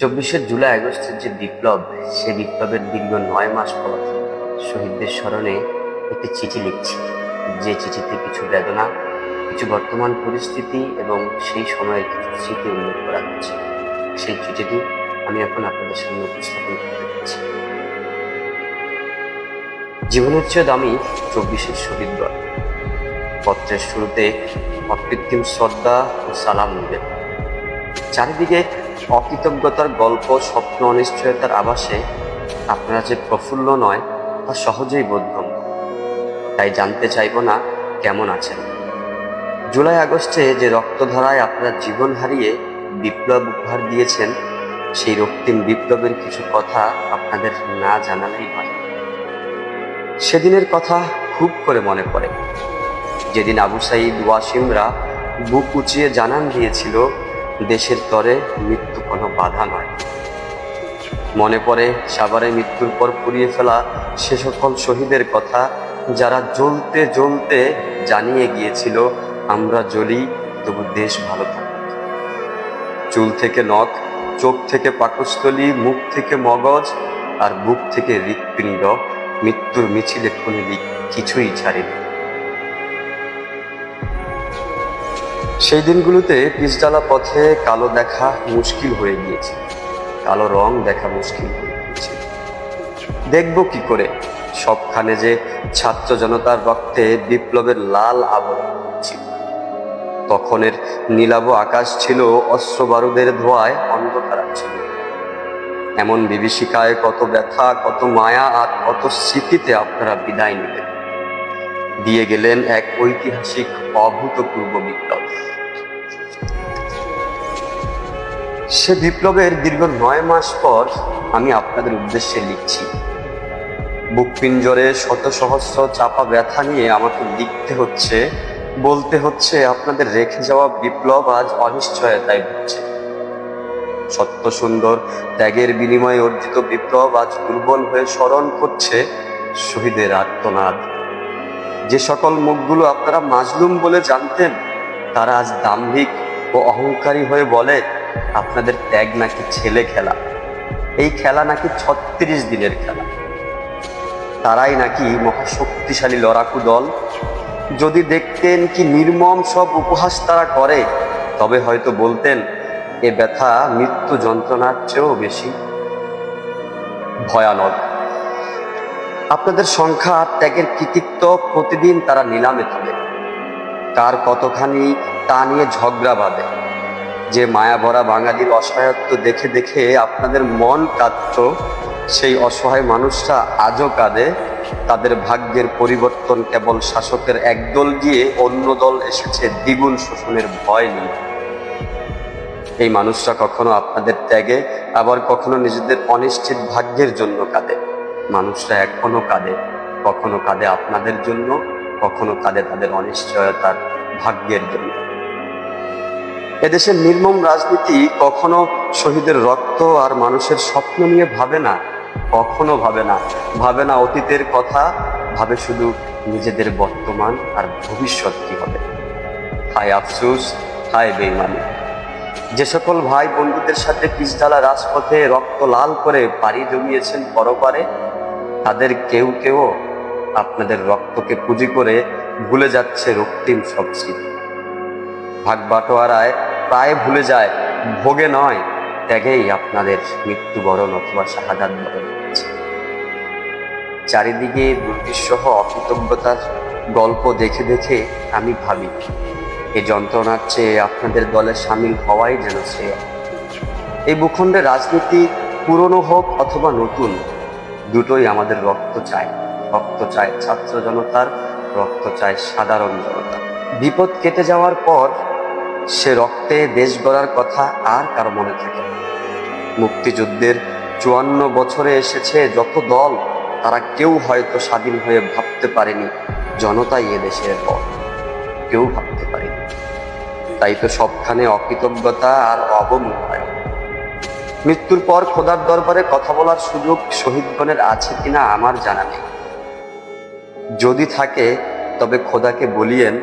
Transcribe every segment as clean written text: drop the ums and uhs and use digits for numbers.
জুলাই আগস্টের যে বিপ্লব, সে বিপ্লবের দীর্ঘ ৯ মাস পর শহীদদের স্মরণে একটি চিঠি লিখছি। যে চিঠিতে কিছু বেদনা, কিছু বর্তমান পরিস্থিতি এবং সেই সময়ের কিছু স্মৃতি উল্লেখ করা হচ্ছে। সেই চিঠিটি আমি এখন আপনাদের সামনে উপস্থাপন করতে যাচ্ছি। জীবনের চেয়ে দামি ২৪-এর শহীদ গল্প। পত্রের শুরুতে অকৃত্রিম শ্রদ্ধা ও সালাম নিবেদন। চারিদিকে অকৃতজ্ঞতার গল্প, স্বপ্ন, অনিশ্চয়তার আভাসে আপনারা যে প্রফুল্ল নয় তা সহজেই বোধগম্য। তাই জানতে চাইব না কেমন আছেন। জুলাই আগস্টে যে রক্তধারায় আপনারা জীবন হারিয়ে বিপ্লব উপহার দিয়েছেন, সেই রক্তিম বিপ্লবের কিছু কথা আপনাদের না জানালেই হয়। সেদিনের কথা খুব করে মনে পড়ে, যেদিন আবু সাঈদ ওয়াসিমরা বুক উঁচিয়ে জানান দিয়েছিল, দেশের তরে মৃত্যু কোনো বাধা নয়। মনে পড়ে সাভারে মৃত্যুর পর পুড়িয়ে ফেলা সে সকল শহীদের কথা, যারা জ্বলতে জ্বলতে জানিয়ে গিয়েছিল, আমরা জ্বলি তবু দেশ ভালো থাকুক। চুল থেকে নখ, চোখ থেকে পাকস্থলী, মুখ থেকে মগজ আর বুক থেকে হৃৎপিণ্ড, মৃত্যুর মিছিলে কোনো কিছুই ছাড়েনি। সেই দিনগুলোতে পিচঢালা পথে কালো দেখা মুশকিল হয়ে গিয়েছে, কালো রং দেখা মুশকিল হয়ে গিয়েছে। দেখব কি করে সবখানে যে ছাত্র জনতার রক্তে বিপ্লবের লাল আবরণ ছিল। তখনের নীলাভ আকাশ ছিল অস্ত্র বারুদের ধোঁয়ায় অন্ধকার ছিল। এমন বিভীষিকায় কত ব্যথা, কত মায়া আর কত স্মৃতিতে আপনারা বিদায় নিলেন, দিয়ে গেলেন এক ঐতিহাসিক অভূতপূর্ব বিপ্লব। সে বিপ্লবের দীর্ঘ ৯ মাস পর আমি আপনাদের উদ্দেশ্যে লিখছি। বুক পিঞ্জরে শত সহস্র চাপা ব্যথা নিয়ে আমাকে লিখতে হচ্ছে, বলতে হচ্ছে, আপনাদের রেখে যাওয়া বিপ্লব আজ অনিশ্চয়তায় ভুগছে। সত্য সুন্দর ত্যাগের বিনিময়ে অর্জিত বিপ্লব আজ দুর্বল হয়ে স্মরণ করছে শহীদের আর্তনাদ। যে সকল মুখগুলো আপনারা মাজলুম বলে জানতেন, তারা আজ দাম্ভিক ও অহংকারী হয়ে বলে, আপনাদের ত্যাগ নাকি ছেলে খেলা, এই খেলা নাকি ৩৬ দিনের খেলা। তারাই নাকি মহাশক্তিশালী লড়াকু দল। যদি দেখতেন কি নির্মম সব উপহাস তারা করে, তবে হয়তো বলতেন, এ ব্যথা মৃত্যু যন্ত্রণার চেয়েও বেশি ভয়ানক। আপনাদের সংখ্যা আর ত্যাগের কৃতিত্ব প্রতিদিন তারা নিলামে তোলে। কার কতখানি তা নিয়ে ঝগড়া বাঁধে। যে মায়া ভরা বাঙালির অসহায়ত্ব দেখে দেখে আপনাদের মন কাঁদত, সেই অসহায় মানুষরা আজও কাঁদে। তাদের ভাগ্যের পরিবর্তন কেবল শাসকের একদল গিয়ে অন্য দল এসেছে দ্বিগুণ শোষণের ভয় নিয়ে। এই মানুষরা কখনো আপনাদের ত্যাগে, আবার কখনো নিজেদের অনিশ্চিত ভাগ্যের জন্য কাঁদে। মানুষরা এখনো কাঁদে, কখনো কাঁদে আপনাদের জন্য, কখনো কাঁদে তাদের অনিশ্চয়তার ভাগ্যের জন্য। এদেশের নির্মম রাজনীতি কখনো শহীদের রক্ত আর মানুষের স্বপ্ন নিয়ে ভাবে না, কখনো ভাবে না অতীতের কথা, ভাবে শুধু নিজেদের বর্তমান আর ভবিষ্যৎ কি হবে। হায় আফসোস, হায় বেঈমানি। যে সকল ভাই বন্ধুদের সাথে পিচঢালা রাজপথে রক্ত লাল করে পাড়ি জমিয়েছেন পরপারে, তাদের কেউ কেউ আপনাদের রক্তকে পুঁজি করে ভুলে যাচ্ছে রক্তিম সব স্মৃতি। ভাগ বাটোয়ারায় প্রায় ভুলে যায়, ভোগে নয় ত্যাগেই আপনাদের মৃত্যুবরণ অথবা শাহাদাত বরণ হয়েছে। চারিদিকে দুর্বিষহ অকৃতজ্ঞতার গল্প দেখে দেখে আমি ভাবি, এই যন্ত্রণার চেয়ে আপনাদের দলে সামিল হওয়াই যেন শ্রেয়। এই ভূখণ্ডে রাজনীতি পুরনো হোক অথবা নতুন, দুটোই আমাদের রক্ত চায়। রক্ত চায় ছাত্র জনতার, রক্ত চায় সাধারণ জনতা। বিপদ কেটে যাওয়ার পর সে রক্তে দেশ গড়ার কথা আর কারো মনে থাকে না। মুক্তিযুদ্ধের ৫৪ বছরে এসেছে যত দল, তারা কেউ হয়তো স্বাধীন হয়ে ভাবতে পারেনি জনতাই এদেশের বল, কেউ ভাবতে পারেনি। তাই তো সবখানে অকৃতজ্ঞতা আর অবমূল্যায়ন। মৃত্যুর পর খোদার দরবারে কথা বলার সুযোগ শহীদগণের আছে কিনা আমার জানা নেই। যদি থাকে তবে খোদাকে বলিয়েন,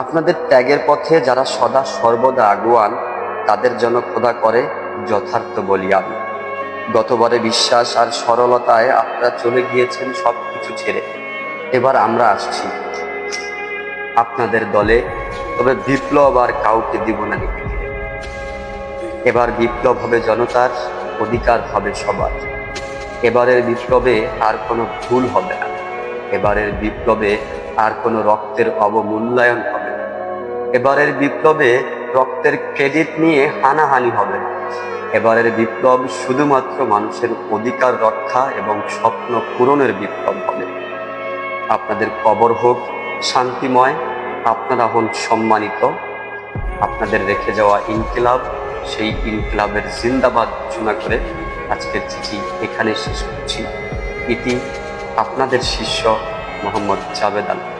আপনাদের ত্যাগের পথে যারা সদা সর্বদা আগুয়ান, তাদের যেন খোদা করে যথার্থ বলিয়ান। গতবারে বিশ্বাস আর সরলতায় আপনারা চলে গিয়েছেন সবকিছু ছেড়ে। এবার আমরা আসছি আপনাদের দলে, তবে বিপ্লব আর কাউকে দিব না লিখে। এবার বিপ্লব হবে জনতার, অধিকার হবে সবার। এবারের বিপ্লবে আর কোনো ভুল হবে না। এবারের বিপ্লবে আর কোনো রক্তের অবমূল্যায়ন হবে না। এবারের বিপ্লবে রক্তের ক্রেডিট নিয়ে হানাহানি হবে না। এবারের বিপ্লব শুধুমাত্র মানুষের অধিকার রক্ষা এবং স্বপ্ন পূরণের বিপ্লব হবে। আপনাদের কবর হোক শান্তিময়, আপনারা হন সম্মানিত। আপনাদের রেখে যাওয়া ইনকিলাব, সেই ইনকিলাবের জিন্দাবাদ ঘোষণা করে আজকের চিঠি এখানে শেষ করছি। ইতি আপনাদের শিষ্য মোহাম্মদ জাবেদ আলী।